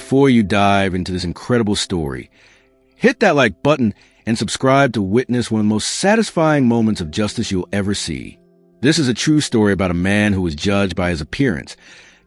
before you dive into this incredible story, hit that like button and subscribe to witness one of the most satisfying moments of justice you'll ever see. This is a true story about a man who was judged by his appearance,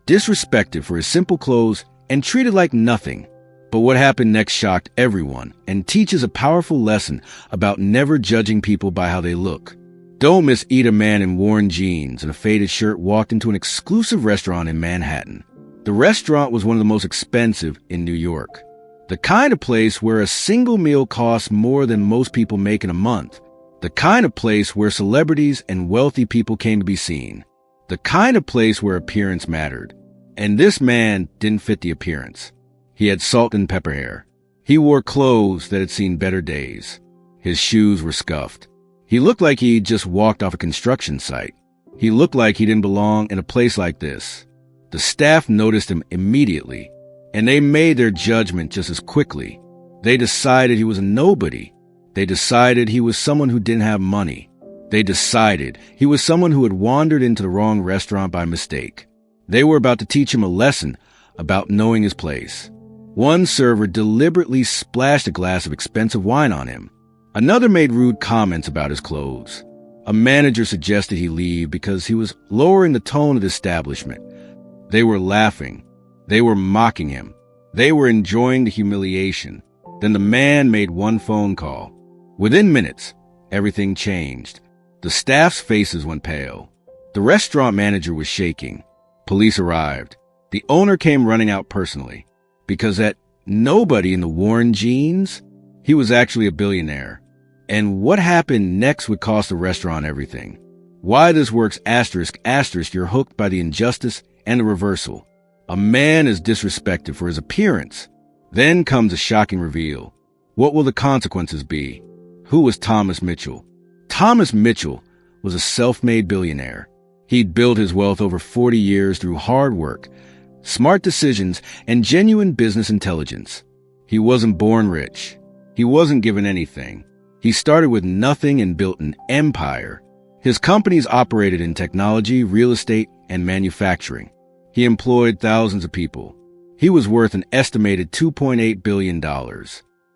disrespected for his simple clothes, and treated like nothing. But what happened next shocked everyone and teaches a powerful lesson about never judging people by how they look. Don't miss a man in worn jeans and a faded shirt walked into an exclusive restaurant in Manhattan. The restaurant was one of the most expensive in New York. The kind of place where a single meal costs more than most people make in a month. The kind of place where celebrities and wealthy people came to be seen. The kind of place where appearance mattered. And this man didn't fit the appearance. He had salt and pepper hair. He wore clothes that had seen better days. His shoes were scuffed. He looked like he'd just walked off a construction site. He looked like he didn't belong in a place like this. The staff noticed him immediately, and they made their judgment just as quickly. They decided he was a nobody. They decided he was someone who didn't have money. They decided he was someone who had wandered into the wrong restaurant by mistake. They were about to teach him a lesson about knowing his place. One server deliberately splashed a glass of expensive wine on him. Another made rude comments about his clothes. A manager suggested he leave because he was lowering the tone of the establishment. They were laughing. They were mocking him. They were enjoying the humiliation. Then the man made one phone call. Within minutes, everything changed. The staff's faces went pale. The restaurant manager was shaking. Police arrived. The owner came running out personally. Because that nobody in the worn jeans, he was actually a billionaire. And what happened next would cost the restaurant everything. Why this works ***, you're hooked by the injustice and the reversal. A man is disrespected for his appearance. Then comes a shocking reveal. What will the consequences be? Who was Thomas Mitchell? Thomas Mitchell was a self-made billionaire. He'd built his wealth over 40 years through hard work, smart decisions, and genuine business intelligence. He wasn't born rich. He wasn't given anything. He started with nothing and built an empire. His companies operated in technology, real estate, and manufacturing. He employed thousands of people. He was worth an estimated $2.8 billion.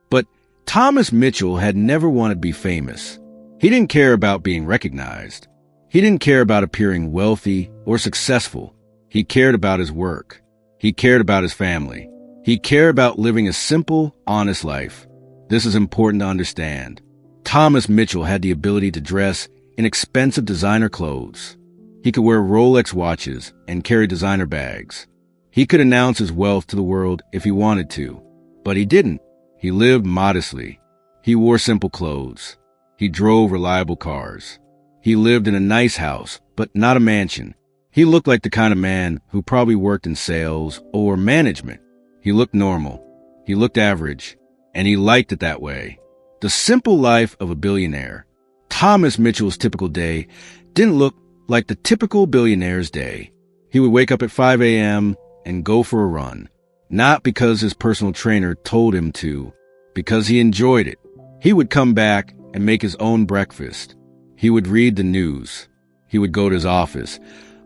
But Thomas Mitchell had never wanted to be famous. He didn't care about being recognized. He didn't care about appearing wealthy or successful. He cared about his work. He cared about his family. He cared about living a simple, honest life. This is important to understand. Thomas Mitchell had the ability to dress in expensive designer clothes. He could wear Rolex watches and carry designer bags. He could announce his wealth to the world if he wanted to, but he didn't. He lived modestly. He wore simple clothes. He drove reliable cars. He lived in a nice house, but not a mansion. He looked like the kind of man who probably worked in sales or management. He looked normal. He looked average, and he liked it that way. The simple life of a billionaire. Thomas Mitchell's typical day didn't look like the typical billionaire's day. He would wake up at 5 a.m. and go for a run. Not because his personal trainer told him to, because he enjoyed it. He would come back and make his own breakfast. He would read the news. He would go to his office.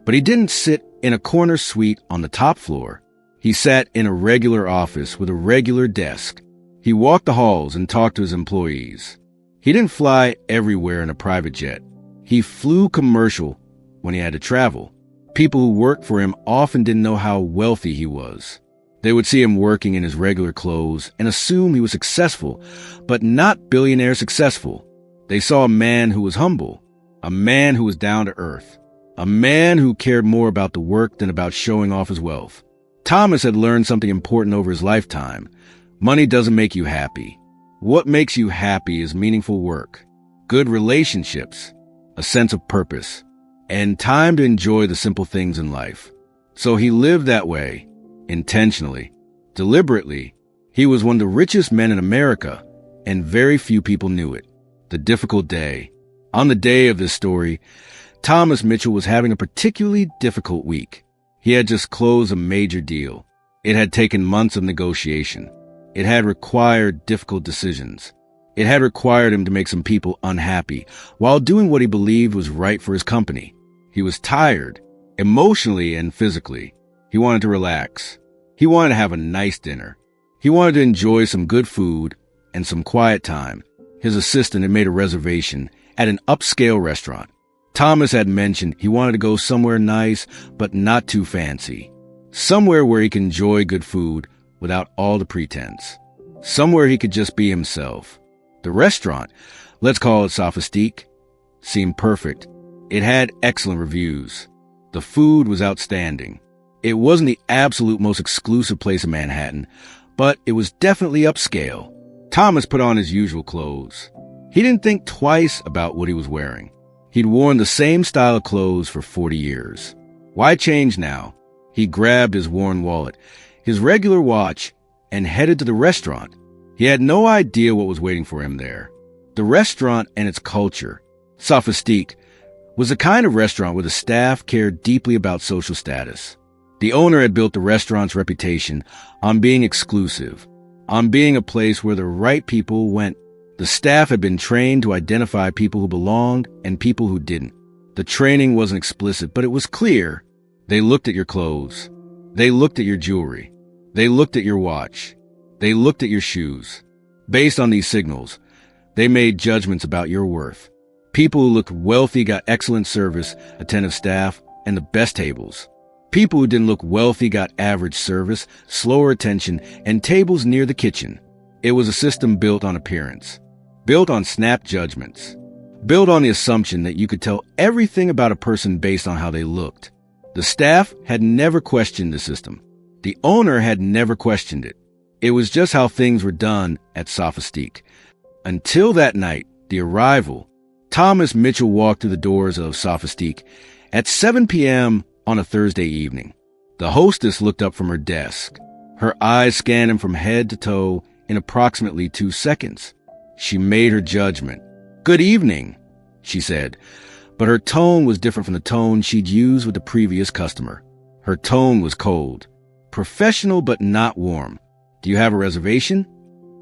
But he didn't sit in a corner suite on the top floor. He sat in a regular office with a regular desk. He walked the halls and talked to his employees. He didn't fly everywhere in a private jet. He flew commercial when he had to travel. People who worked for him often didn't know how wealthy he was. They would see him working in his regular clothes and assume he was successful, but not billionaire successful. They saw a man who was humble, a man who was down to earth, a man who cared more about the work than about showing off his wealth. Thomas had learned something important over his lifetime. Money doesn't make you happy. What makes you happy is meaningful work, good relationships, a sense of purpose, and time to enjoy the simple things in life. So he lived that way, intentionally, deliberately. He was one of the richest men in America, and very few people knew it. The difficult day. On the day of this story, Thomas Mitchell was having a particularly difficult week. He had just closed a major deal. It had taken months of negotiation. It had required difficult decisions. It had required him to make some people unhappy while doing what he believed was right for his company. He was tired, emotionally and physically. He wanted to relax. He wanted to have a nice dinner. He wanted to enjoy some good food and some quiet time. His assistant had made a reservation at an upscale restaurant. Thomas had mentioned he wanted to go somewhere nice, but not too fancy. Somewhere where he could enjoy good food without all the pretense. Somewhere he could just be himself. The restaurant, let's call it Sophistique, seemed perfect. It had excellent reviews. The food was outstanding. It wasn't the absolute most exclusive place in Manhattan, but it was definitely upscale. Thomas put on his usual clothes. He didn't think twice about what he was wearing. He'd worn the same style of clothes for 40 years. Why change now? He grabbed his worn wallet, his regular watch, and headed to the restaurant. He had no idea what was waiting for him there. The restaurant and its culture, Sophistique, was the kind of restaurant where the staff cared deeply about social status. The owner had built the restaurant's reputation on being exclusive, on being a place where the right people went. The staff had been trained to identify people who belonged and people who didn't. The training wasn't explicit, but it was clear. They looked at your clothes. They looked at your jewelry. They looked at your watch. They looked at your shoes. Based on these signals, they made judgments about your worth. People who looked wealthy got excellent service, attentive staff, and the best tables. People who didn't look wealthy got average service, slower attention, and tables near the kitchen. It was a system built on appearance, built on snap judgments, built on the assumption that you could tell everything about a person based on how they looked. The staff had never questioned the system. The owner had never questioned it. It was just how things were done at Sophistique. Until that night, the arrival, Thomas Mitchell walked through the doors of Sophistique at 7 p.m. on a Thursday evening. The hostess looked up from her desk. Her eyes scanned him from head to toe in approximately 2 seconds. She made her judgment. "Good evening," she said, but her tone was different from the tone she'd used with the previous customer. Her tone was cold, professional but not warm. "Do you have a reservation?"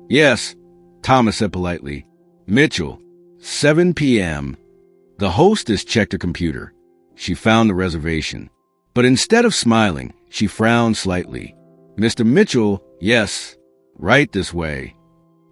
"Yes," Thomas said politely. "Mitchell, 7 p.m. The hostess checked her computer. She found the reservation. But instead of smiling, she frowned slightly. "Mr. Mitchell, yes, right this way."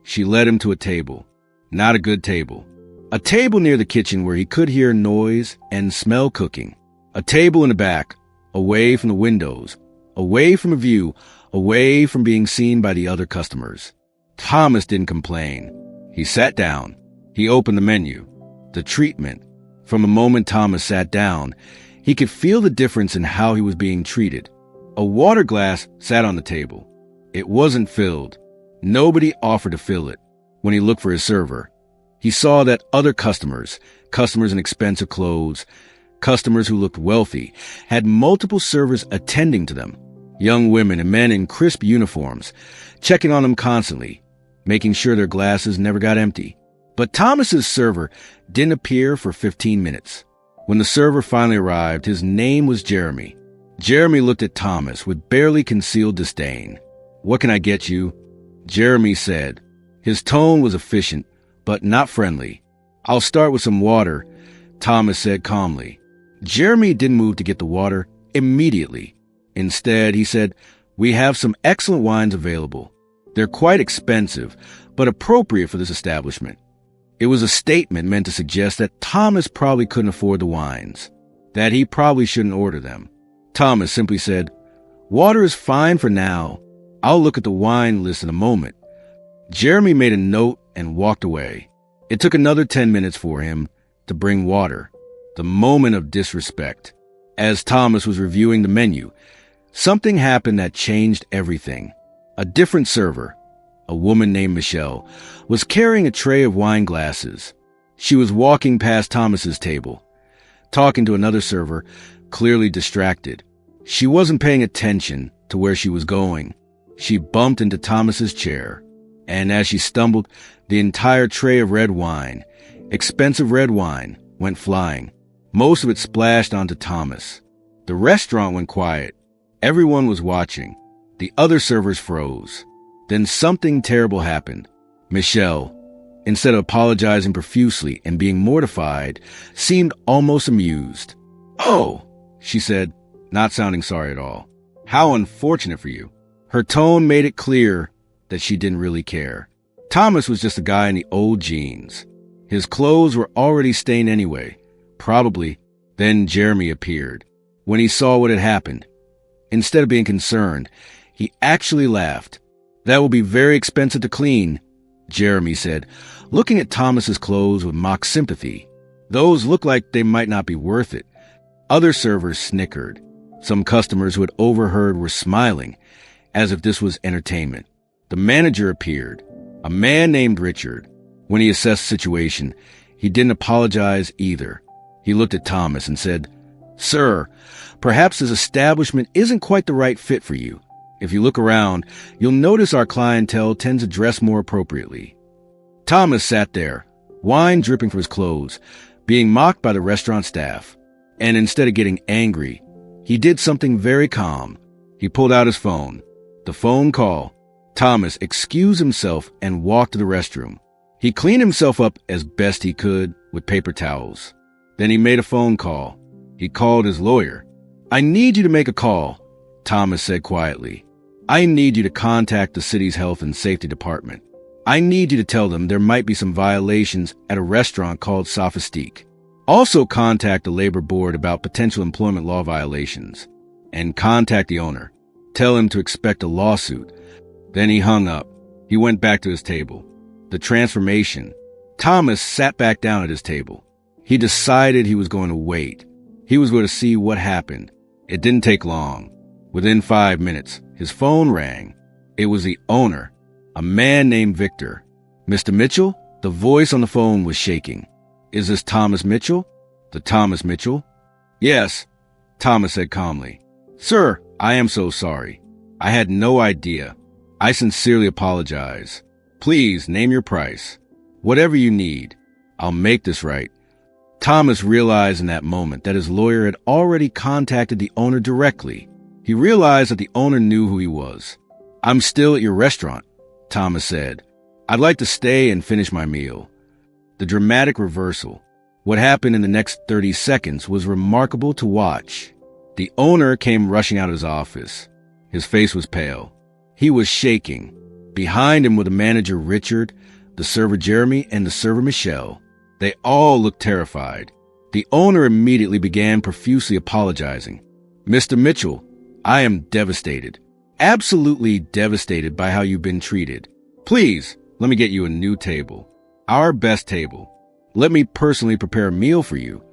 She led him to a table. Not a good table. A table near the kitchen where he could hear noise and smell cooking. A table in the back, away from the windows, away from a view, away from being seen by the other customers. Thomas didn't complain. He sat down. He opened the menu. The treatment. From the moment Thomas sat down, he could feel the difference in how he was being treated. A water glass sat on the table. It wasn't filled. Nobody offered to fill it. When he looked for his server, he saw that other customers in expensive clothes, customers who looked wealthy, had multiple servers attending to them. Young women and men in crisp uniforms, checking on them constantly, making sure their glasses never got empty. But Thomas's server didn't appear for 15 minutes. When the server finally arrived, his name was Jeremy. Jeremy looked at Thomas with barely concealed disdain. "What can I get you?" Jeremy said. His tone was efficient, but not friendly. "I'll start with some water," Thomas said calmly. Jeremy didn't move to get the water immediately. Instead, he said, "We have some excellent wines available. They're quite expensive, but appropriate for this establishment." It was a statement meant to suggest that Thomas probably couldn't afford the wines, that he probably shouldn't order them. Thomas simply said, "Water is fine for now. I'll look at the wine list in a moment." Jeremy made a note and walked away. It took another 10 minutes for him to bring water. The moment of disrespect. As Thomas was reviewing the menu, something happened that changed everything. A different server, a woman named Michelle, was carrying a tray of wine glasses. She was walking past Thomas's table, talking to another server, clearly distracted. She wasn't paying attention to where she was going. She bumped into Thomas's chair, and as she stumbled, the entire tray of red wine, expensive red wine, went flying. Most of it splashed onto Thomas. The restaurant went quiet. Everyone was watching. The other servers froze. Then something terrible happened. Michelle, instead of apologizing profusely and being mortified, seemed almost amused. "Oh," she said, not sounding sorry at all. "How unfortunate for you." Her tone made it clear that she didn't really care. Thomas was just a guy in the old jeans. His clothes were already stained anyway, probably. Then Jeremy appeared. When he saw what had happened, instead of being concerned, he actually laughed. "That will be very expensive to clean," Jeremy said, looking at Thomas's clothes with mock sympathy. "Those look like they might not be worth it." Other servers snickered. Some customers who had overheard were smiling, as if this was entertainment. The manager appeared, a man named Richard. When he assessed the situation, he didn't apologize either. He looked at Thomas and said, "Sir, perhaps this establishment isn't quite the right fit for you. If you look around, you'll notice our clientele tends to dress more appropriately." Thomas sat there, wine dripping from his clothes, being mocked by the restaurant staff. And instead of getting angry, he did something very calm. He pulled out his phone. The phone call. Thomas excused himself and walked to the restroom. He cleaned himself up as best he could with paper towels. Then he made a phone call. He called his lawyer. "I need you to make a call," Thomas said quietly. "I need you to contact the city's health and safety department. I need you to tell them there might be some violations at a restaurant called Sophistique. Also contact the labor board about potential employment law violations. And contact the owner. Tell him to expect a lawsuit." Then he hung up. He went back to his table. The transformation. Thomas sat back down at his table. He decided he was going to wait. He was going to see what happened. It didn't take long. Within 5 minutes, his phone rang. It was the owner, a man named Victor. "Mr. Mitchell?" The voice on the phone was shaking. "Is this Thomas Mitchell?" "The Thomas Mitchell?" "Yes," Thomas said calmly. "Sir, I am so sorry. I had no idea. I sincerely apologize. Please name your price. Whatever you need. I'll make this right." Thomas realized in that moment that his lawyer had already contacted the owner directly. He realized that the owner knew who he was. "I'm still at your restaurant," Thomas said. "I'd like to stay and finish my meal." The dramatic reversal. What happened in the next 30 seconds was remarkable to watch. The owner came rushing out of his office. His face was pale. He was shaking. Behind him were the manager Richard, the server Jeremy, and the server Michelle. They all looked terrified. The owner immediately began profusely apologizing. "Mr. Mitchell, I am devastated. Absolutely devastated by how you've been treated. Please, let me get you a new table. Our best table. Let me personally prepare a meal for you."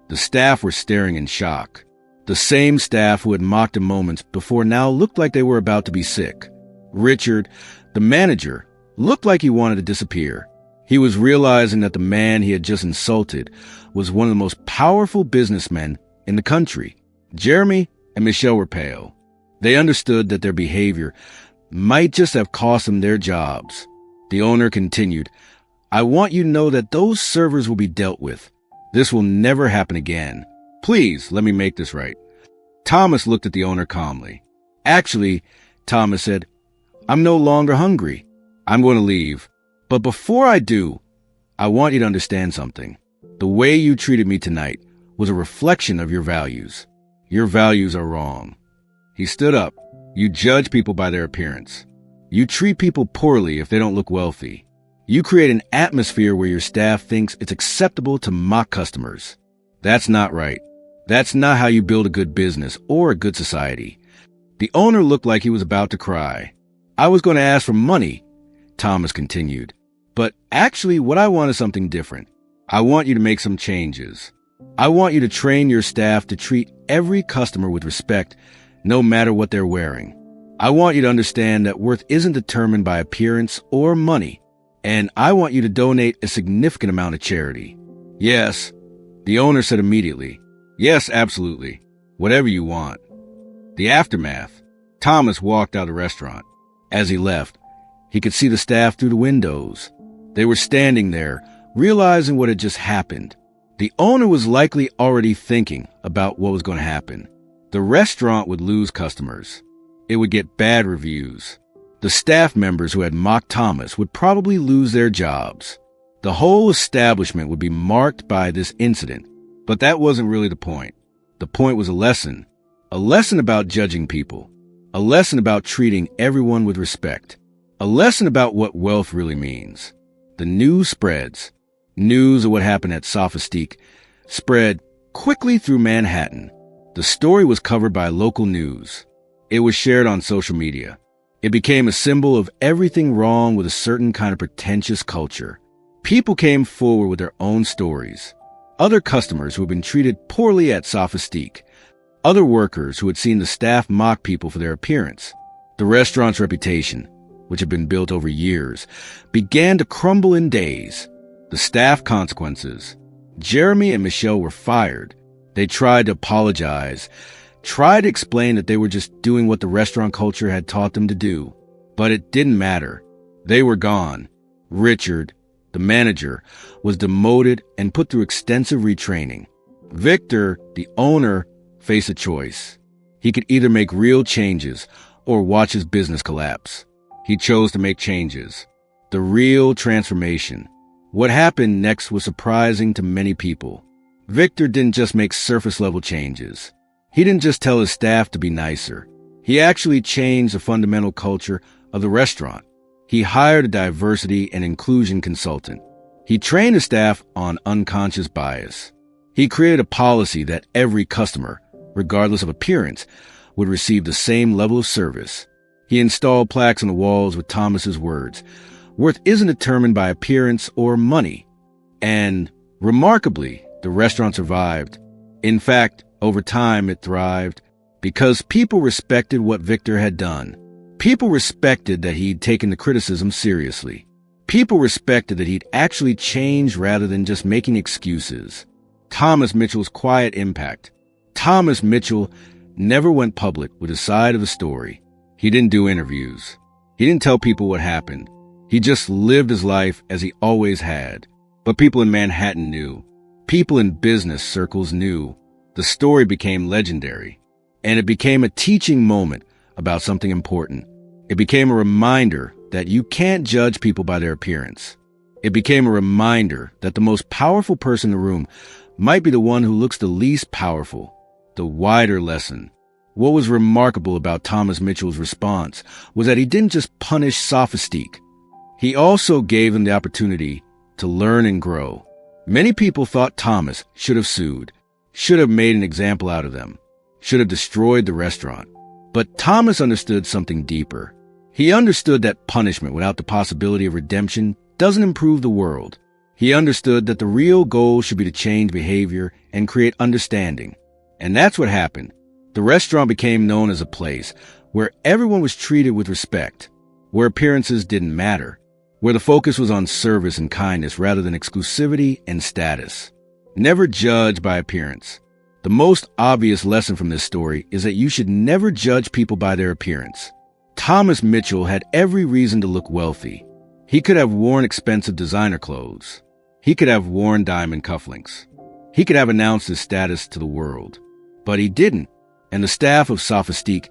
The staff were staring in shock. The same staff who had mocked him moments before now looked like they were about to be sick. Richard, the manager, looked like he wanted to disappear. He was realizing that the man he had just insulted was one of the most powerful businessmen in the country. Jeremy and Michelle were pale. They understood that their behavior might just have cost them their jobs. The owner continued, "I want you to know that those servers will be dealt with. This will never happen again. Please, let me make this right." Thomas looked at the owner calmly. "Actually," Thomas said, "I'm no longer hungry. I'm going to leave. But before I do, I want you to understand something. The way you treated me tonight was a reflection of your values. Your values are wrong." He stood up. "You judge people by their appearance. You treat people poorly if they don't look wealthy. You create an atmosphere where your staff thinks it's acceptable to mock customers. That's not right. That's not how you build a good business or a good society." The owner looked like he was about to cry. "I was going to ask for money," Thomas continued. "But actually what I want is something different. I want you to make some changes. I want you to train your staff to treat every customer with respect, no matter what they're wearing. I want you to understand that worth isn't determined by appearance or money. And I want you to donate a significant amount of charity." "Yes," the owner said immediately. "Yes, absolutely. Whatever you want." The aftermath. Thomas walked out of the restaurant. As he left, he could see the staff through the windows. They were standing there, realizing what had just happened. The owner was likely already thinking about what was going to happen. The restaurant would lose customers. It would get bad reviews. The staff members who had mocked Thomas would probably lose their jobs. The whole establishment would be marked by this incident. But that wasn't really the point. The point was a lesson about judging people. A lesson about treating everyone with respect. A lesson about what wealth really means. The news spreads. News of what happened at Sophistique spread quickly through Manhattan. The story was covered by local news. It was shared on social media. It became a symbol of everything wrong with a certain kind of pretentious culture. People came forward with their own stories. Other customers who had been treated poorly at Sophistique. Other workers who had seen the staff mock people for their appearance. The restaurant's reputation, which had been built over years, began to crumble in days. The staff consequences. Jeremy and Michelle were fired. They tried to apologize, tried to explain that they were just doing what the restaurant culture had taught them to do. But it didn't matter. They were gone. Richard, the manager, was demoted and put through extensive retraining. Victor, the owner, faced a choice. He could either make real changes or watch his business collapse. He chose to make changes. The real transformation. What happened next was surprising to many people. Victor didn't just make surface-level changes. He didn't just tell his staff to be nicer. He actually changed the fundamental culture of the restaurant. He hired a diversity and inclusion consultant. He trained his staff on unconscious bias. He created a policy that every customer, regardless of appearance, would receive the same level of service. He installed plaques on the walls with Thomas's words, "Worth isn't determined by appearance or money." And, remarkably, the restaurant survived. In fact, over time it thrived because people respected what Victor had done. People respected that he'd taken the criticism seriously. People respected that he'd actually changed rather than just making excuses. Thomas Mitchell's quiet impact. Thomas Mitchell never went public with his side of the story. He didn't do interviews. He didn't tell people what happened. He just lived his life as he always had. But people in Manhattan knew. People in business circles knew. The story became legendary. And it became a teaching moment about something important. It became a reminder that you can't judge people by their appearance. It became a reminder that the most powerful person in the room might be the one who looks the least powerful. The wider lesson. What was remarkable about Thomas Mitchell's response was that he didn't just punish Sophistique. He also gave them the opportunity to learn and grow. Many people thought Thomas should have sued, should have made an example out of them, should have destroyed the restaurant. But Thomas understood something deeper. He understood that punishment without the possibility of redemption doesn't improve the world. He understood that the real goal should be to change behavior and create understanding. And that's what happened. The restaurant became known as a place where everyone was treated with respect, where appearances didn't matter, where the focus was on service and kindness rather than exclusivity and status. Never judge by appearance. The most obvious lesson from this story is that you should never judge people by their appearance. Thomas Mitchell had every reason to look wealthy. He could have worn expensive designer clothes. He could have worn diamond cufflinks. He could have announced his status to the world. But he didn't, and the staff of Sophistique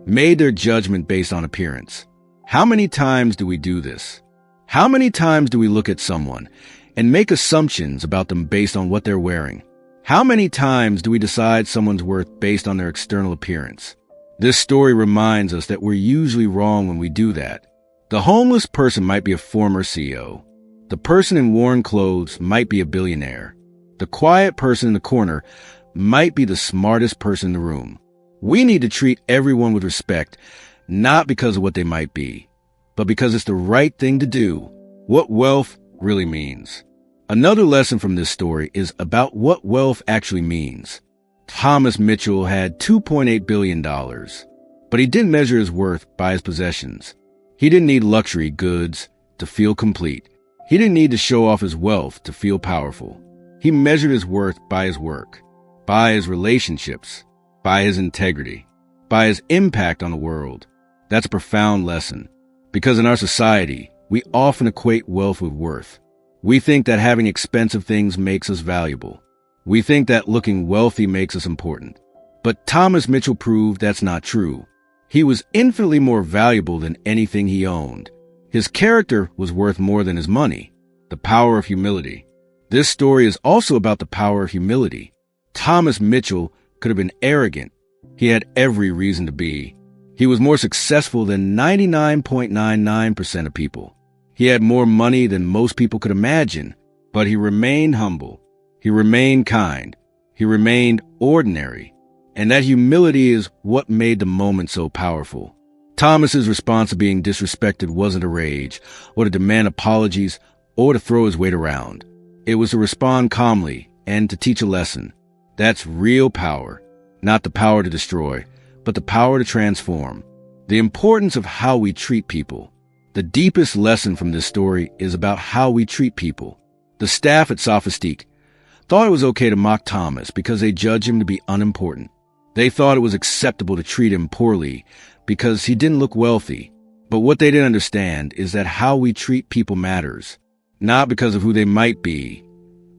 made their judgment based on appearance. How many times do we do this? How many times do we look at someone and make assumptions about them based on what they're wearing? How many times do we decide someone's worth based on their external appearance? This story reminds us that we're usually wrong when we do that. The homeless person might be a former CEO. The person in worn clothes might be a billionaire. The quiet person in the corner might be the smartest person in the room. We need to treat everyone with respect, not because of what they might be, but because it's the right thing to do, what wealth really means. Another lesson from this story is about what wealth actually means. Thomas Mitchell had $2.8 billion, but he didn't measure his worth by his possessions. He didn't need luxury goods to feel complete. He didn't need to show off his wealth to feel powerful. He measured his worth by his work, by his relationships, by his integrity, by his impact on the world. That's a profound lesson, because in our society, we often equate wealth with worth. We think that having expensive things makes us valuable. We think that looking wealthy makes us important. But Thomas Mitchell proved that's not true. He was infinitely more valuable than anything he owned. His character was worth more than his money. The power of humility. This story is also about the power of humility. Thomas Mitchell could have been arrogant. He had every reason to be. He was more successful than 99.99% of people. He had more money than most people could imagine, but he remained humble. He remained kind. He remained ordinary. And that humility is what made the moment so powerful. Thomas's response to being disrespected wasn't a rage, or to demand apologies, or to throw his weight around. It was to respond calmly and to teach a lesson. That's real power. Not the power to destroy, but the power to transform. The importance of how we treat people. The deepest lesson from this story is about how we treat people. The staff at Sophistique thought it was okay to mock Thomas because they judged him to be unimportant. They thought it was acceptable to treat him poorly because he didn't look wealthy. But what they didn't understand is that how we treat people matters, not because of who they might be,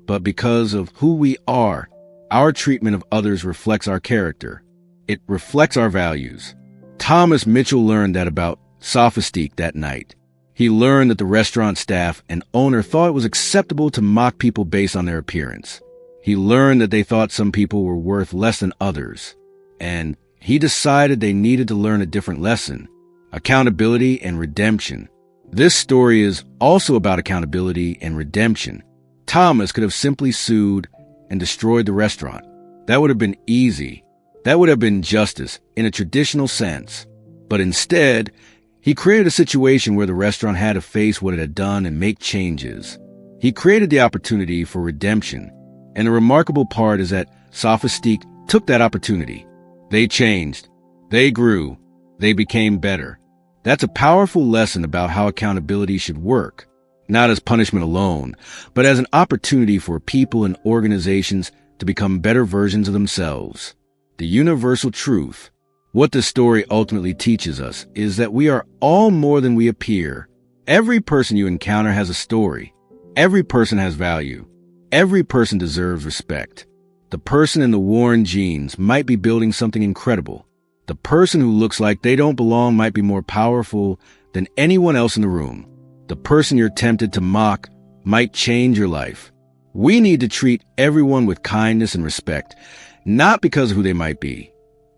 but because of who we are. Our treatment of others reflects our character. It reflects our values. Thomas Mitchell learned that about Sophistique that night. He learned that the restaurant staff and owner thought it was acceptable to mock people based on their appearance. He learned that they thought some people were worth less than others. And he decided they needed to learn a different lesson: accountability and redemption. This story is also about accountability and redemption. Thomas could have simply sued and destroyed the restaurant. That would have been easy. That would have been justice in a traditional sense. But instead, he created a situation where the restaurant had to face what it had done and make changes. He created the opportunity for redemption. And the remarkable part is that Sophistique took that opportunity. They changed. They grew. They became better. That's a powerful lesson about how accountability should work, not as punishment alone, but as an opportunity for people and organizations to become better versions of themselves. The universal truth, what this story ultimately teaches us, is that we are all more than we appear. Every person you encounter has a story. Every person has value. Every person deserves respect. The person in the worn jeans might be building something incredible. The person who looks like they don't belong might be more powerful than anyone else in the room. The person you're tempted to mock might change your life. We need to treat everyone with kindness and respect, not because of who they might be,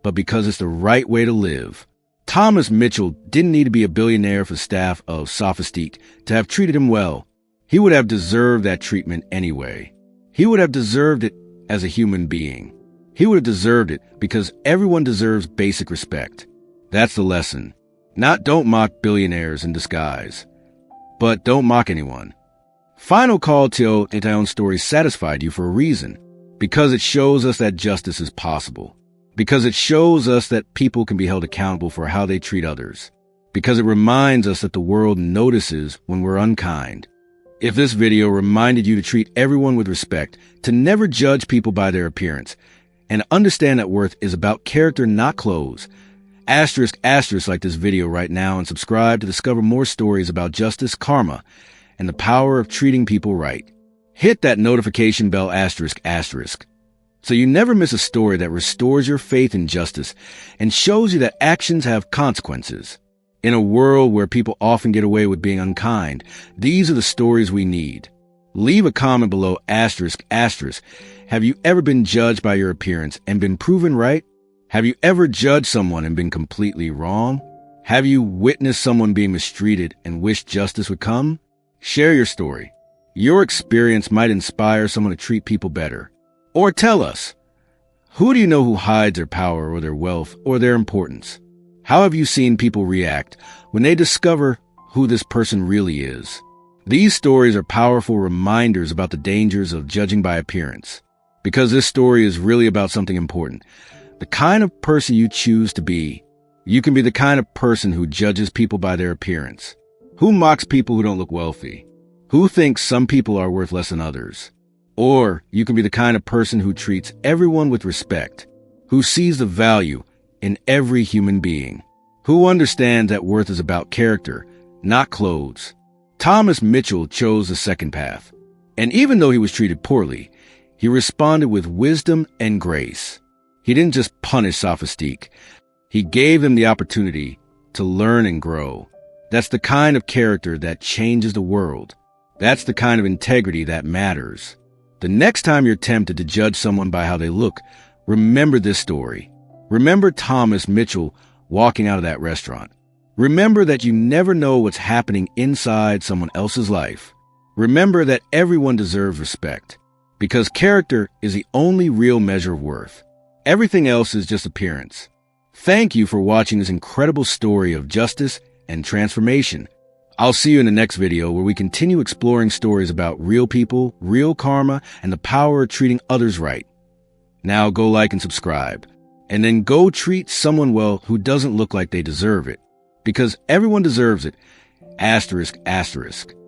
but because it's the right way to live. Thomas Mitchell didn't need to be a billionaire for the staff of Sophistique to have treated him well. He would have deserved that treatment anyway. He would have deserved it as a human being. He would have deserved it because everyone deserves basic respect. That's the lesson. Not don't mock billionaires in disguise, but don't mock anyone. Final Call to Own Story satisfied you for a reason, because it shows us that justice is possible, because it shows us that people can be held accountable for how they treat others, because it reminds us that the world notices when we're unkind. If this video reminded you to treat everyone with respect, to never judge people by their appearance, and understand that worth is about character, not clothes, asterisk like this video right now and subscribe to discover more stories about justice, karma, and the power of treating people right. Hit that notification bell asterisk so you never miss a story that restores your faith in justice and shows you that actions have consequences. In a world where people often get away with being unkind, these are the stories we need. Leave a comment below asterisk. Have you ever been judged by your appearance and been proven right? Have you ever judged someone and been completely wrong? Have you witnessed someone being mistreated and wished justice would come? Share your story. Your experience might inspire someone to treat people better. Or tell us, who do you know who hides their power or their wealth or their importance? How have you seen people react when they discover who this person really is? These stories are powerful reminders about the dangers of judging by appearance, because this story is really about something important. The kind of person you choose to be. You can be the kind of person who judges people by their appearance, who mocks people who don't look wealthy, who thinks some people are worth less than others. Or you can be the kind of person who treats everyone with respect, who sees the value in every human being, who understands that worth is about character, not clothes. Thomas Mitchell chose the second path. And even though he was treated poorly, he responded with wisdom and grace. He didn't just punish Sophistique. He gave them the opportunity to learn and grow. That's the kind of character that changes the world. That's the kind of integrity that matters. The next time you're tempted to judge someone by how they look, remember this story. Remember Thomas Mitchell walking out of that restaurant. Remember that you never know what's happening inside someone else's life. Remember that everyone deserves respect, because character is the only real measure of worth. Everything else is just appearance. Thank you for watching this incredible story of justice and transformation. I'll see you in the next video where we continue exploring stories about real people, real karma, and the power of treating others right. Now go like and subscribe, and then go treat someone well who doesn't look like they deserve it, because everyone deserves it. ****.